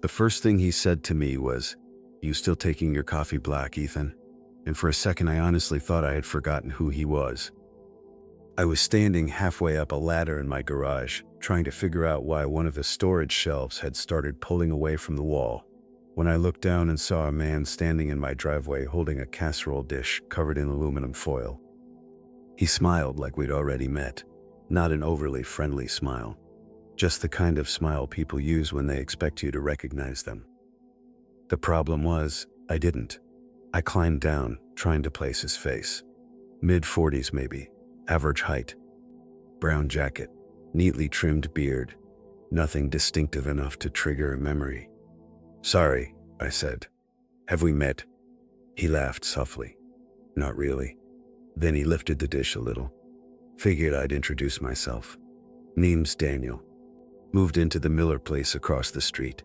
The first thing he said to me was, "You still taking your coffee black, Ethan?" And for a second I honestly thought I had forgotten who he was. I was standing halfway up a ladder in my garage, trying to figure out why one of the storage shelves had started pulling away from the wall, when I looked down and saw a man standing in my driveway holding a casserole dish covered in aluminum foil. He smiled like we'd already met, not an overly friendly smile, just the kind of smile people use when they expect you to recognize them. The problem was, I didn't. I climbed down, trying to place his face. Mid-40s maybe, average height. Brown jacket, neatly trimmed beard, nothing distinctive enough to trigger a memory. "Sorry," I said. "Have we met?" He laughed softly. "Not really." Then he lifted the dish a little. Figured I'd introduce myself. "Name's Daniel." Moved into the Miller place across the street.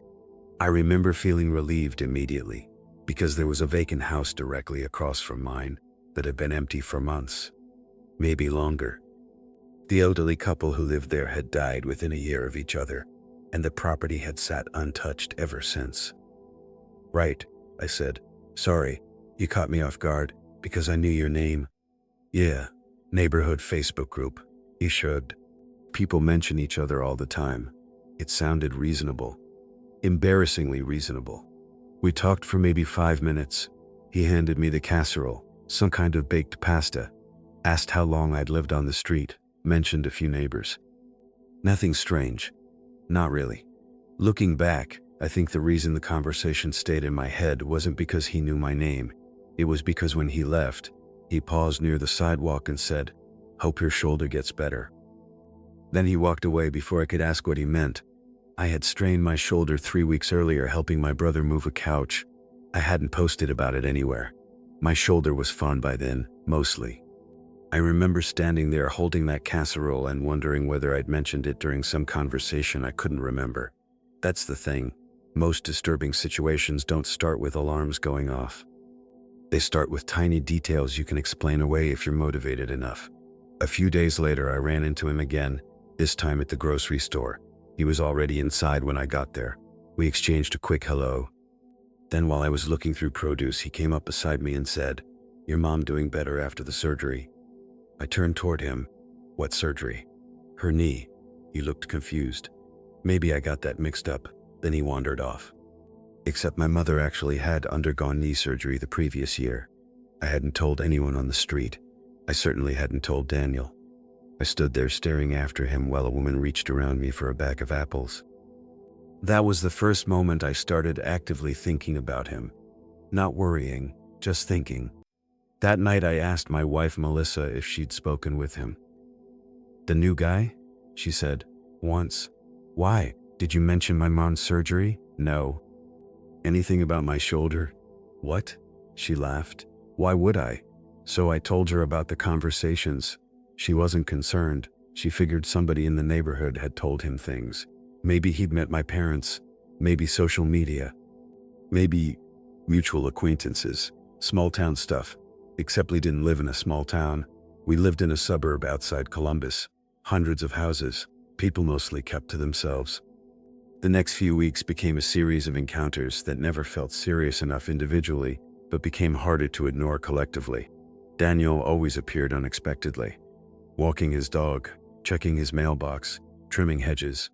I remember feeling relieved immediately, because there was a vacant house directly across from mine that had been empty for months, maybe longer. The elderly couple who lived there had died within a year of each other, and the property had sat untouched ever since. "Right," I said. "Sorry, you caught me off guard, because I knew your name." "Yeah, neighborhood Facebook group." He shrugged. "People mention each other all the time." It sounded reasonable. Embarrassingly reasonable. We talked for maybe 5 minutes. He handed me the casserole, some kind of baked pasta, asked how long I'd lived on the street, mentioned a few neighbors. Nothing strange. Not really. Looking back, I think the reason the conversation stayed in my head wasn't because he knew my name. It was because when he left, he paused near the sidewalk and said, "Hope your shoulder gets better." Then he walked away before I could ask what he meant. I had strained my shoulder 3 weeks earlier helping my brother move a couch. I hadn't posted about it anywhere. My shoulder was fine by then, mostly. I remember standing there holding that casserole and wondering whether I'd mentioned it during some conversation I couldn't remember. That's the thing. Most disturbing situations don't start with alarms going off. They start with tiny details you can explain away if you're motivated enough. A few days later, I ran into him again, this time at the grocery store. He was already inside when I got there. We exchanged a quick hello. Then while I was looking through produce, he came up beside me and said, "Your mom doing better after the surgery?" I turned toward him. "What surgery?" "Her knee." He looked confused. Maybe I got that mixed up. Then he wandered off. Except my mother actually had undergone knee surgery the previous year. I hadn't told anyone on the street. I certainly hadn't told Daniel. I stood there staring after him while a woman reached around me for a bag of apples. That was the first moment I started actively thinking about him. Not worrying, just thinking. That night I asked my wife Melissa if she'd spoken with him. "The new guy?" she said. "Once." "Why? Did you mention my mom's surgery?" "No." "Anything about my shoulder?" "What?" She laughed. "Why would I?" So I told her about the conversations. She wasn't concerned. She figured somebody in the neighborhood had told him things. Maybe he'd met my parents. Maybe social media. Maybe mutual acquaintances. Small town stuff. Except we didn't live in a small town. We lived in a suburb outside Columbus. Hundreds of houses. People mostly kept to themselves. The next few weeks became a series of encounters that never felt serious enough individually, but became harder to ignore collectively. Daniel always appeared unexpectedly. Walking his dog, checking his mailbox, trimming hedges.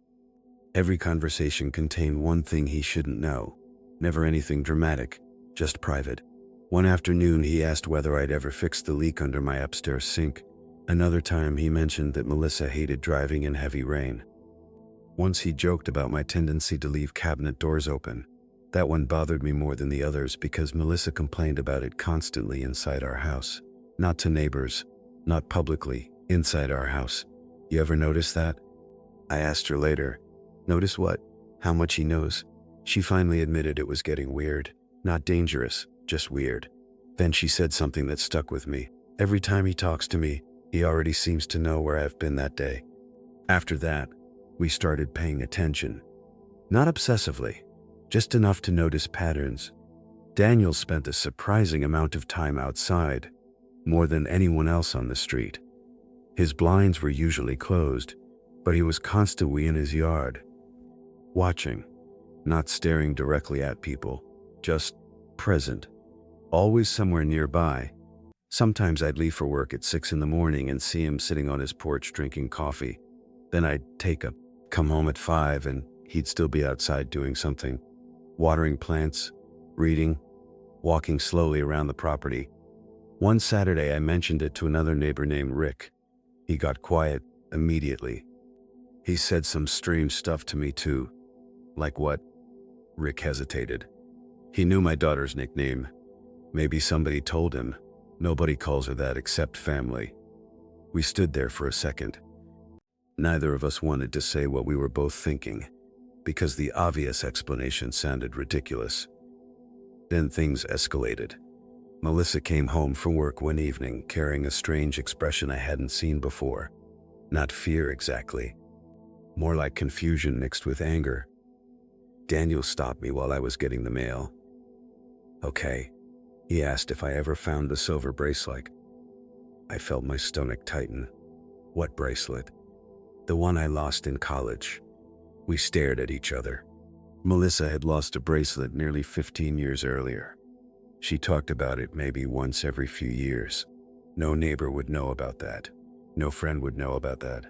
Every conversation contained one thing he shouldn't know. Never anything dramatic, just private. One afternoon he asked whether I'd ever fixed the leak under my upstairs sink. Another time he mentioned that Melissa hated driving in heavy rain. Once he joked about my tendency to leave cabinet doors open. That one bothered me more than the others because Melissa complained about it constantly inside our house. Not to neighbors, not publicly, inside our house. You ever notice that? I asked her later. Notice what? How much he knows. She finally admitted it was getting weird. Not dangerous, just weird. Then she said something that stuck with me. Every time he talks to me, he already seems to know where I've been that day. After that, we started paying attention. Not obsessively, just enough to notice patterns. Daniel spent a surprising amount of time outside, more than anyone else on the street. His blinds were usually closed, but he was constantly in his yard. Watching. not staring directly at people, just present, always somewhere nearby. Sometimes I'd leave for work at 6 in the morning and see him sitting on his porch drinking coffee. Then I'd come home at 5 and he'd still be outside doing something, watering plants, reading, walking slowly around the property. One Saturday I mentioned it to another neighbor named Rick. He got quiet immediately. He said some strange stuff to me too. Like what? Rick hesitated. He knew my daughter's nickname. Maybe somebody told him. Nobody calls her that except family. We stood there for a second. Neither of us wanted to say what we were both thinking, because the obvious explanation sounded ridiculous. Then things escalated. Melissa came home from work one evening carrying a strange expression I hadn't seen before. Not fear exactly, more like confusion mixed with anger. Daniel stopped me while I was getting the mail. "Okay," he asked if I ever found the silver bracelet. I felt my stomach tighten. "What bracelet?" "The one I lost in college." We stared at each other. Melissa had lost a bracelet nearly 15 years earlier. She talked about it maybe once every few years. No neighbor would know about that. No friend would know about that.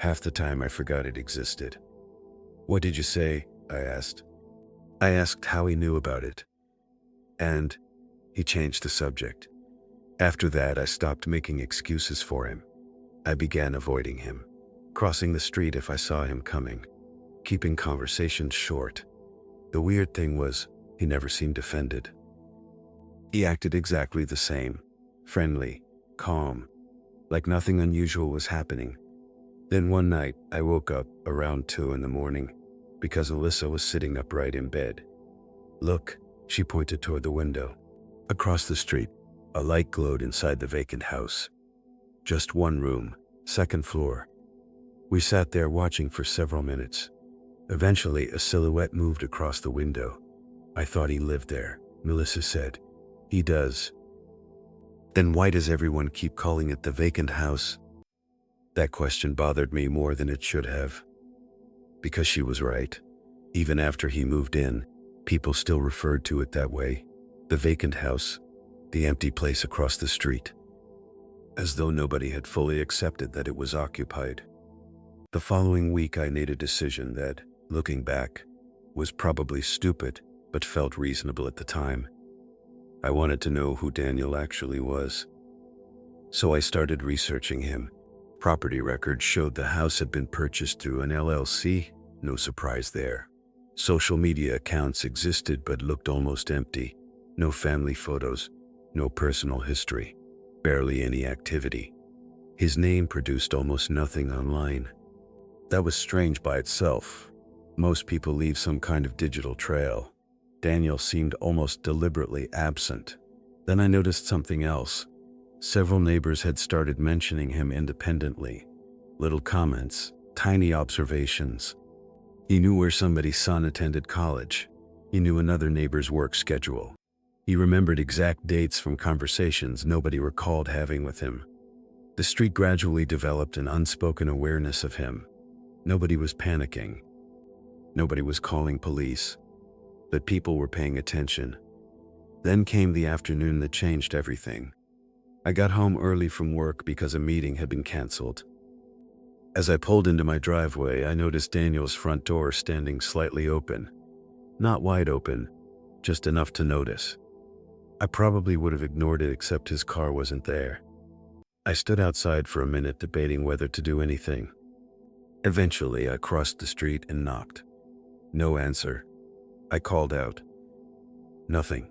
Half the time I forgot it existed. "What did you say?" I asked. I asked how he knew about it. And he changed the subject. After that, I stopped making excuses for him. I began avoiding him, crossing the street if I saw him coming, keeping conversations short. The weird thing was, he never seemed offended. He acted exactly the same, friendly, calm, like nothing unusual was happening. Then one night, I woke up around 2 in the morning because Alyssa was sitting upright in bed. "Look," she pointed toward the window. Across the street, a light glowed inside the vacant house. Just one room, second floor. We sat there watching for several minutes. Eventually, a silhouette moved across the window. "I thought he lived there," Melissa said. "He does." "Then why does everyone keep calling it the vacant house?" That question bothered me more than it should have. Because she was right. Even after he moved in, people still referred to it that way. The vacant house, the empty place across the street. As though nobody had fully accepted that it was occupied. The following week I made a decision that, looking back, was probably stupid, but felt reasonable at the time. I wanted to know who Daniel actually was. So I started researching him. Property records showed the house had been purchased through an LLC, no surprise there. Social media accounts existed but looked almost empty. No family photos, no personal history, barely any activity. His name produced almost nothing online. That was strange by itself. Most people leave some kind of digital trail. Daniel seemed almost deliberately absent. Then I noticed something else. Several neighbors had started mentioning him independently. Little comments, tiny observations. He knew where somebody's son attended college. He knew another neighbor's work schedule. He remembered exact dates from conversations nobody recalled having with him. The street gradually developed an unspoken awareness of him. Nobody was panicking. Nobody was calling police. But people were paying attention. Then came the afternoon that changed everything. I got home early from work because a meeting had been canceled. As I pulled into my driveway, I noticed Daniel's front door standing slightly open. Not wide open, just enough to notice. I probably would have ignored it except his car wasn't there. I stood outside for a minute debating whether to do anything. Eventually, I crossed the street and knocked. No answer. I called out. Nothing.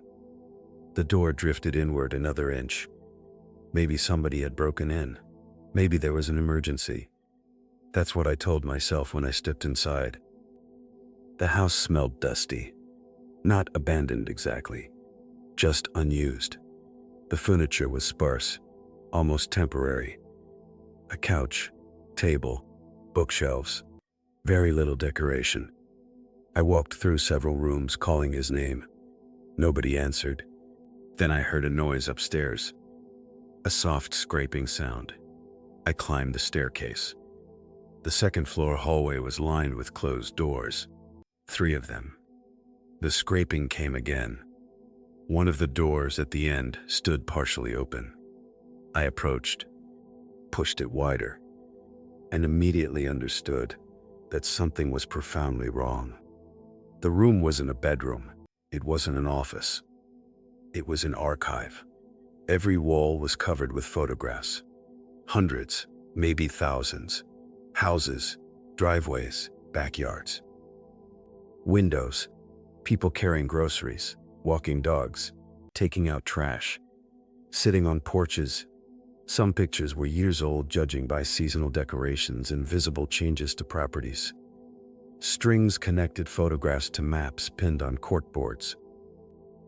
The door drifted inward another inch. Maybe somebody had broken in. Maybe there was an emergency. That's what I told myself when I stepped inside. The house smelled dusty. Not abandoned exactly, just unused. The furniture was sparse, almost temporary. A couch, table, bookshelves, very little decoration. I walked through several rooms calling his name. Nobody answered. Then I heard a noise upstairs. A soft scraping sound. I climbed the staircase. The second floor hallway was lined with closed doors. 3 of them. The scraping came again. One of the doors at the end stood partially open. I approached, pushed it wider, and immediately understood that something was profoundly wrong. The room wasn't a bedroom. It wasn't an office. It was an archive. Every wall was covered with photographs. Hundreds, maybe thousands. Houses, driveways, backyards. Windows, people carrying groceries, walking dogs, taking out trash, sitting on porches. Some pictures were years old, judging by seasonal decorations and visible changes to properties. Strings connected photographs to maps pinned on corkboards.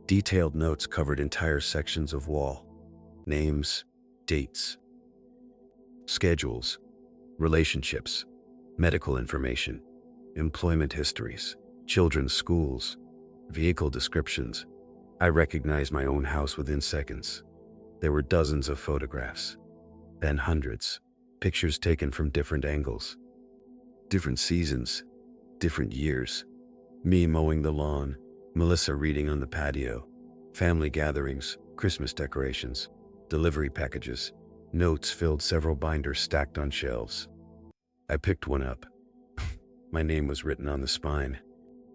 Detailed notes covered entire sections of wall. Names, dates, schedules, relationships, medical information, employment histories, children's schools, vehicle descriptions. I recognized my own house within seconds. There were dozens of photographs, then hundreds, pictures taken from different angles, different seasons, different years. Me mowing the lawn, Melissa reading on the patio, family gatherings, Christmas decorations, delivery packages, notes filled several binders stacked on shelves. I picked one up. My name was written on the spine.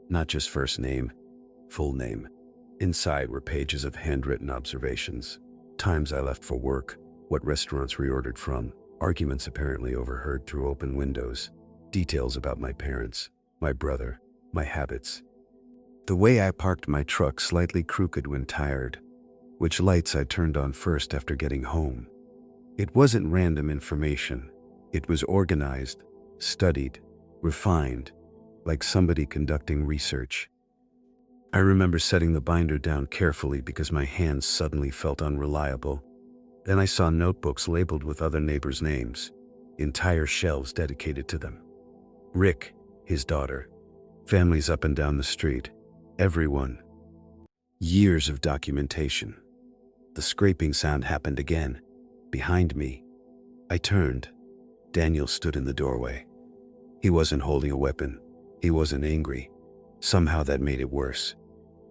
Not just first name, full name. Inside were pages of handwritten observations, times I left for work, what restaurants reordered from, arguments apparently overheard through open windows, details about my parents, my brother, my habits. The way I parked my truck slightly crooked when tired, which lights I turned on first after getting home. It wasn't random information. It was organized, studied, refined, like somebody conducting research. I remember setting the binder down carefully because my hands suddenly felt unreliable. Then I saw notebooks labeled with other neighbors' names, entire shelves dedicated to them. Rick, his daughter, families up and down the street, everyone. Years of documentation. The scraping sound happened again, behind me. I turned. Daniel stood in the doorway. He wasn't holding a weapon. He wasn't angry. Somehow that made it worse.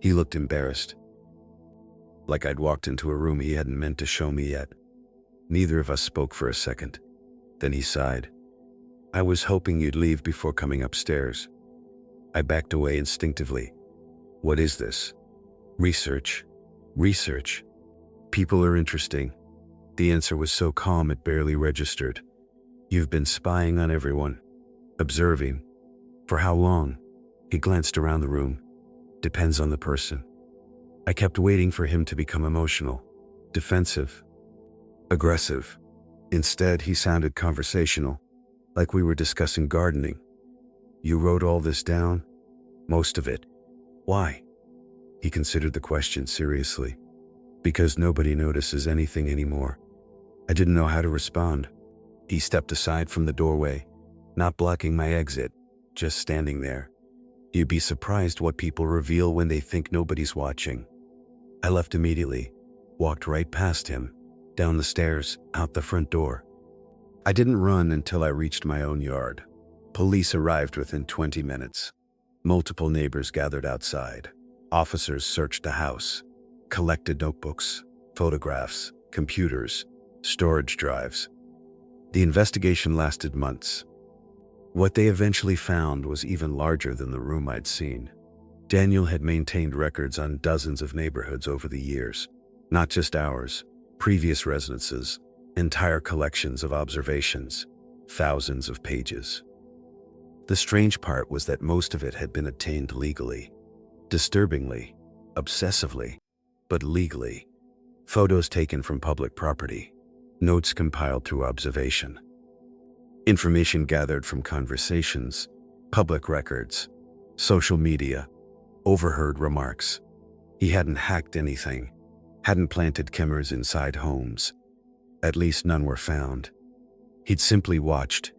He looked embarrassed, like I'd walked into a room he hadn't meant to show me yet. Neither of us spoke for a second. Then he sighed. "I was hoping you'd leave before coming upstairs." I backed away instinctively. "What is this?" "Research. Research. People are interesting." The answer was so calm it barely registered. "You've been spying on everyone. Observing. For how long?" He glanced around the room. "Depends on the person." I kept waiting for him to become emotional, defensive, aggressive. Instead, he sounded conversational, like we were discussing gardening. "You wrote all this down?" "Most of it." "Why?" He considered the question seriously. "Because nobody notices anything anymore." I didn't know how to respond. He stepped aside from the doorway, not blocking my exit, just standing there. You'd be surprised what people reveal when they think nobody's watching. I left immediately, walked right past him, down the stairs, out the front door. I didn't run until I reached my own yard. Police arrived within 20 minutes. Multiple neighbors gathered outside. Officers searched the house, collected notebooks, photographs, computers, storage drives. The investigation lasted months. What they eventually found was even larger than the room I'd seen. Daniel had maintained records on dozens of neighborhoods over the years, not just ours, previous residences, entire collections of observations, thousands of pages. The strange part was that most of it had been obtained legally. Disturbingly, obsessively, but legally. Photos taken from public property, notes compiled through observation, information gathered from conversations, public records, social media, overheard remarks. He hadn't hacked anything, hadn't planted cameras inside homes. At least none were found. He'd simply watched,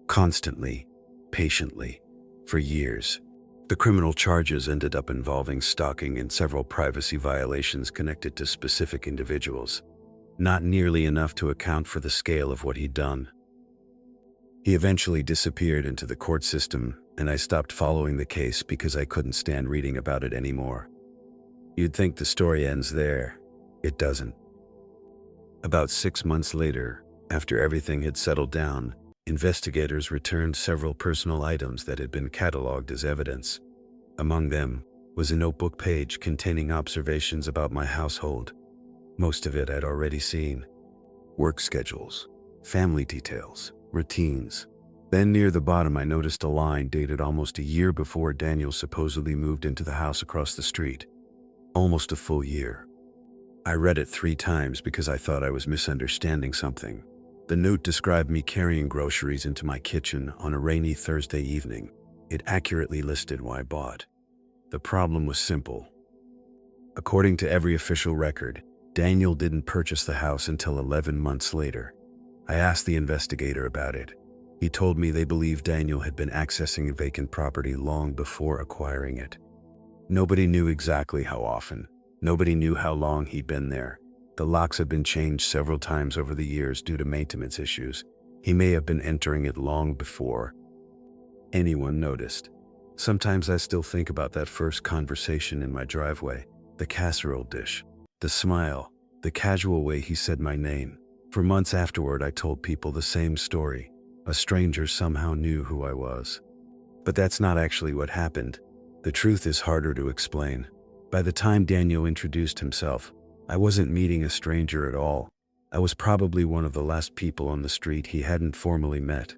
constantly, patiently, for years. The criminal charges ended up involving stalking and several privacy violations connected to specific individuals, not nearly enough to account for the scale of what he'd done. He eventually disappeared into the court system, and I stopped following the case because I couldn't stand reading about it anymore. You'd think the story ends there. It doesn't. About 6 months later, after everything had settled down, investigators returned several personal items that had been cataloged as evidence. Among them was a notebook page containing observations about my household. Most of it I'd already seen. Work schedules, family details, routines. Then near the bottom I noticed a line dated almost a year before Daniel supposedly moved into the house across the street. Almost a full year. I read it 3 times because I thought I was misunderstanding something. The note described me carrying groceries into my kitchen on a rainy Thursday evening. It accurately listed what I bought. The problem was simple. According to every official record, Daniel didn't purchase the house until 11 months later. I asked the investigator about it. He told me they believed Daniel had been accessing a vacant property long before acquiring it. Nobody knew exactly how often. Nobody knew how long he'd been there. The locks had been changed several times over the years due to maintenance issues. He may have been entering it long before anyone noticed. Sometimes I still think about that first conversation in my driveway, the casserole dish, the smile, the casual way he said my name. For months afterward, I told people the same story. A stranger somehow knew who I was. But that's not actually what happened. The truth is harder to explain. By the time Daniel introduced himself, I wasn't meeting a stranger at all. I was probably one of the last people on the street he hadn't formally met.